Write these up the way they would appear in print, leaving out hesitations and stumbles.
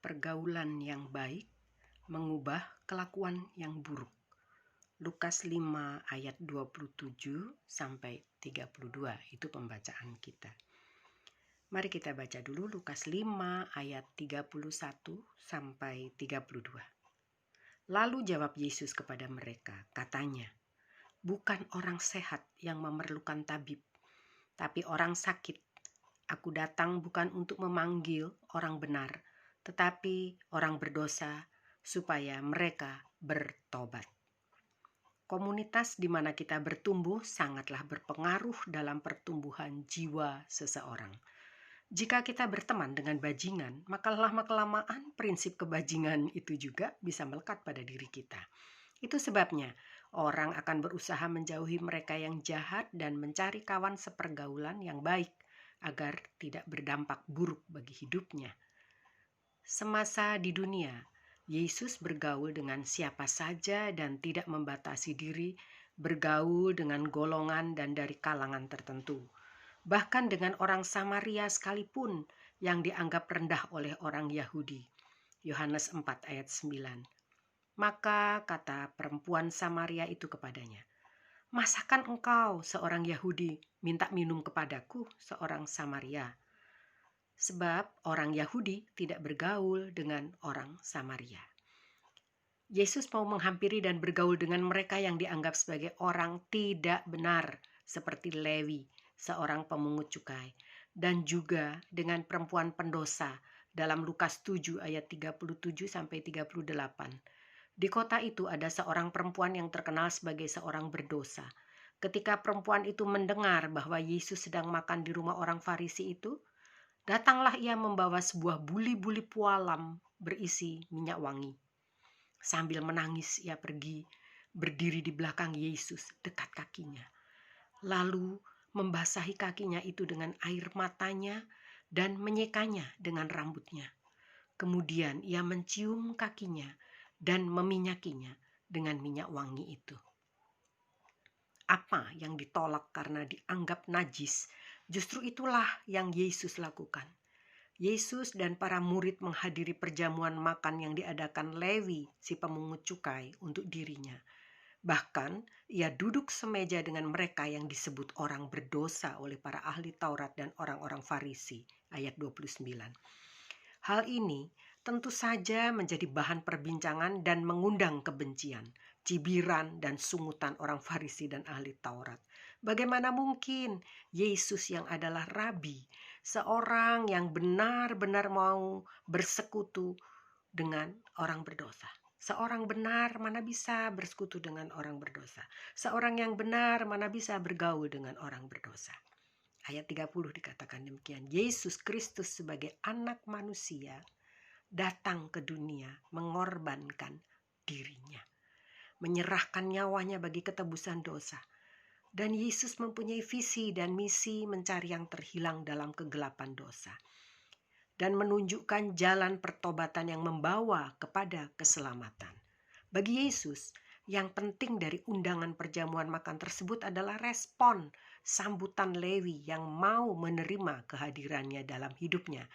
pergaulan yang baik mengubah kelakuan yang buruk. Lukas 5 ayat 27 sampai 32 itu pembacaan kita. Mari kita baca dulu Lukas 5 ayat 31 sampai 32. Lalu jawab Yesus kepada mereka, katanya, "Bukan orang sehat yang memerlukan tabib, tapi orang sakit. Aku datang bukan untuk memanggil orang benar, tetapi orang berdosa, supaya mereka bertobat." Komunitas di mana kita bertumbuh sangatlah berpengaruh dalam pertumbuhan jiwa seseorang. Jika kita berteman dengan bajingan, maka lama-kelamaan prinsip kebajingan itu juga bisa melekat pada diri kita. Itu sebabnya orang akan berusaha menjauhi mereka yang jahat dan mencari kawan sepergaulan yang baik agar tidak berdampak buruk bagi hidupnya. Semasa di dunia, Yesus bergaul dengan siapa saja dan tidak membatasi diri, bergaul dengan golongan dan dari kalangan tertentu. Bahkan dengan orang Samaria sekalipun yang dianggap rendah oleh orang Yahudi. Yohanes 4 ayat 9. Maka kata perempuan Samaria itu kepadanya, "Masakan engkau seorang Yahudi minta minum kepadaku seorang Samaria?" Sebab orang Yahudi tidak bergaul dengan orang Samaria. Yesus mau menghampiri dan bergaul dengan mereka yang dianggap sebagai orang tidak benar, seperti Lewi, seorang pemungut cukai, dan juga dengan perempuan pendosa dalam Lukas 7 ayat 37 sampai 38. Di kota itu ada seorang perempuan yang terkenal sebagai seorang berdosa. Ketika perempuan itu mendengar bahwa Yesus sedang makan di rumah orang Farisi itu, datanglah ia membawa sebuah buli-buli pualam berisi minyak wangi. Sambil menangis ia pergi, berdiri di belakang Yesus dekat kakinya. Lalu membasahi kakinya itu dengan air matanya dan menyekanya dengan rambutnya. Kemudian ia mencium kakinya dan meminyakinya dengan minyak wangi itu. Apa yang ditolak karena dianggap najis, justru itulah yang Yesus lakukan. Yesus dan para murid menghadiri perjamuan makan yang diadakan Lewi, si pemungut cukai, untuk dirinya. Bahkan ia duduk semeja dengan mereka yang disebut orang berdosa oleh para ahli Taurat dan orang-orang Farisi, ayat 29. Hal ini tentu saja menjadi bahan perbincangan dan mengundang kebencian, cibiran dan sungutan orang Farisi dan ahli Taurat. Bagaimana mungkin Yesus yang adalah rabi, seorang yang benar-benar mau bersekutu dengan orang berdosa? Seorang benar mana bisa bersekutu dengan orang berdosa? Seorang yang benar mana bisa bergaul dengan orang berdosa? Ayat 30 dikatakan demikian, Yesus Kristus sebagai anak manusia datang ke dunia mengorbankan dirinya, menyerahkan nyawanya bagi ketebusan dosa. Dan Yesus mempunyai visi dan misi mencari yang terhilang dalam kegelapan dosa dan menunjukkan jalan pertobatan yang membawa kepada keselamatan. Bagi Yesus, yang penting dari undangan perjamuan makan tersebut adalah respon sambutan Lewi yang mau menerima kehadirannya dalam hidupnya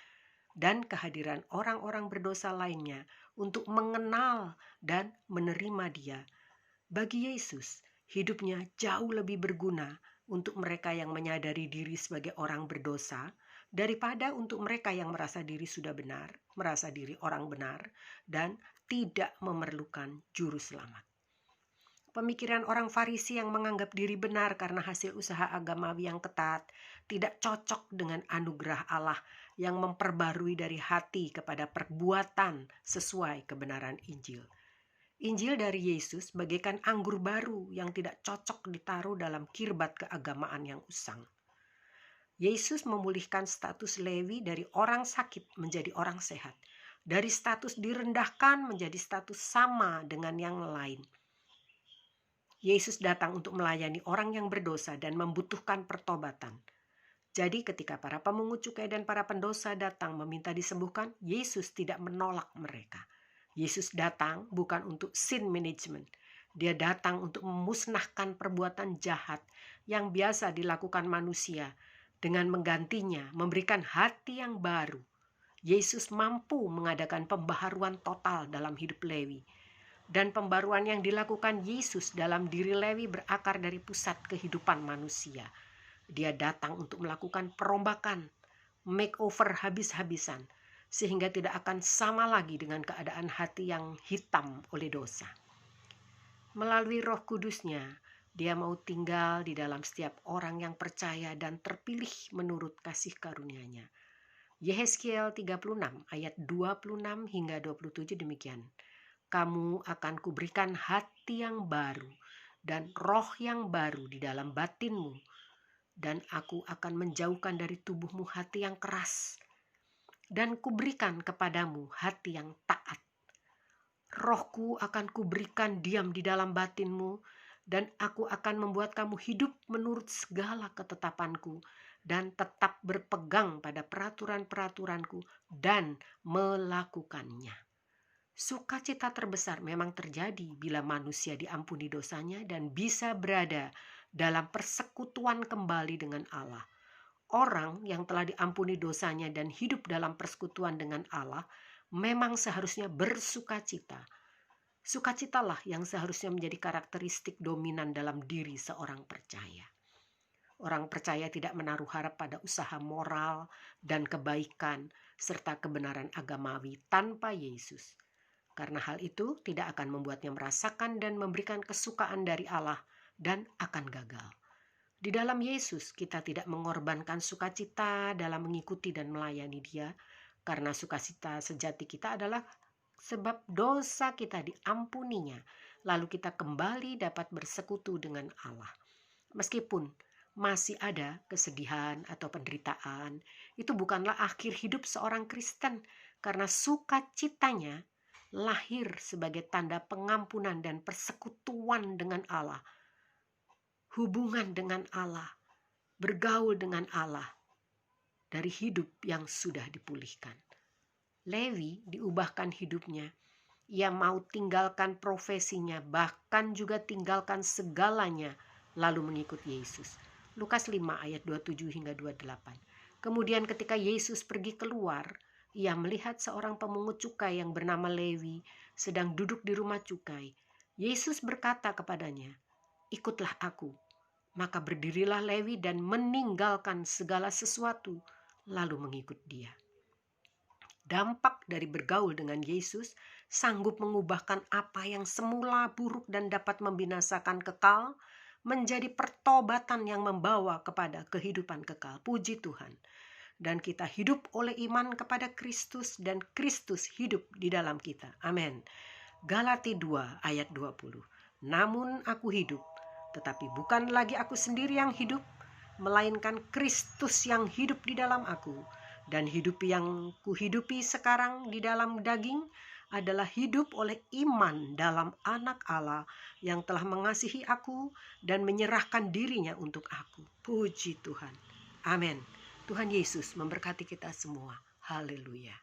dan kehadiran orang-orang berdosa lainnya untuk mengenal dan menerima dia. Bagi Yesus, hidupnya jauh lebih berguna untuk mereka yang menyadari diri sebagai orang berdosa daripada untuk mereka yang merasa diri sudah benar, merasa diri orang benar, dan tidak memerlukan juru selamat. Pemikiran orang Farisi yang menganggap diri benar karena hasil usaha agamawi yang ketat tidak cocok dengan anugerah Allah yang memperbarui dari hati kepada perbuatan sesuai kebenaran Injil. Injil dari Yesus bagaikan anggur baru yang tidak cocok ditaruh dalam kirbat keagamaan yang usang. Yesus memulihkan status Lewi dari orang sakit menjadi orang sehat, dari status direndahkan menjadi status sama dengan yang lain. Yesus datang untuk melayani orang yang berdosa dan membutuhkan pertobatan. Jadi ketika para pemungut cukai dan para pendosa datang meminta disembuhkan, Yesus tidak menolak mereka. Yesus datang bukan untuk sin management. Dia datang untuk memusnahkan perbuatan jahat yang biasa dilakukan manusia dengan menggantinya, memberikan hati yang baru Yesus mampu mengadakan pembaharuan total dalam hidup Lewi. Dan pembaruan yang dilakukan Yesus dalam diri Lewi berakar dari pusat kehidupan manusia. Dia datang untuk melakukan perombakan, makeover habis-habisan, sehingga tidak akan sama lagi dengan keadaan hati yang hitam oleh dosa. Melalui Roh Kudus-Nya, Dia mau tinggal di dalam setiap orang yang percaya dan terpilih menurut kasih karunia-Nya. Yehezkiel 36 ayat 26 hingga 27 demikian. Kamu akan kuberikan hati yang baru dan roh yang baru di dalam batinmu, dan aku akan menjauhkan dari tubuhmu hati yang keras, dan kuberikan kepadamu hati yang taat. Rohku akan kuberikan diam di dalam batinmu, dan aku akan membuat kamu hidup menurut segala ketetapanku, dan tetap berpegang pada peraturan-peraturanku dan melakukannya. Sukacita terbesar memang terjadi bila manusia diampuni dosanya dan bisa berada dalam persekutuan kembali dengan Allah. Orang yang telah diampuni dosanya dan hidup dalam persekutuan dengan Allah memang seharusnya bersukacita. Sukacitalah yang seharusnya menjadi karakteristik dominan dalam diri seorang percaya. Orang percaya tidak menaruh harap pada usaha moral dan kebaikan serta kebenaran agamawi tanpa Yesus. Karena hal itu tidak akan membuatnya merasakan dan memberikan kesukaan dari Allah dan akan gagal. Di dalam Yesus kita tidak mengorbankan sukacita dalam mengikuti dan melayani Dia, karena sukacita sejati kita adalah sebab dosa kita diampuninya, lalu kita kembali dapat bersekutu dengan Allah. Meskipun masih ada kesedihan atau penderitaan, itu bukanlah akhir hidup seorang Kristen, karena sukacitanya lahir sebagai tanda pengampunan dan persekutuan dengan Allah, hubungan dengan Allah, bergaul dengan Allah dari hidup yang sudah dipulihkan. Lewi diubahkan hidupnya. Ia mau tinggalkan profesinya, bahkan juga tinggalkan segalanya, lalu mengikut Yesus. Lukas 5 ayat 27 hingga 28. Kemudian ketika Yesus pergi keluar, ia melihat seorang pemungut cukai yang bernama Lewi sedang duduk di rumah cukai. Yesus berkata kepadanya, "Ikutlah aku." Maka berdirilah Lewi dan meninggalkan segala sesuatu, lalu mengikut Dia. Dampak dari bergaul dengan Yesus sanggup mengubahkan apa yang semula buruk dan dapat membinasakan kekal menjadi pertobatan yang membawa kepada kehidupan kekal. Puji Tuhan. Dan kita hidup oleh iman kepada Kristus dan Kristus hidup di dalam kita. Amin. Galati 2 ayat 20. Namun aku hidup, tetapi bukan lagi aku sendiri yang hidup, melainkan Kristus yang hidup di dalam aku. Dan hidup yang kuhidupi sekarang di dalam daging adalah hidup oleh iman dalam Anak Allah yang telah mengasihi aku dan menyerahkan dirinya untuk aku. Puji Tuhan. Amin. Tuhan Yesus memberkati kita semua. Haleluya.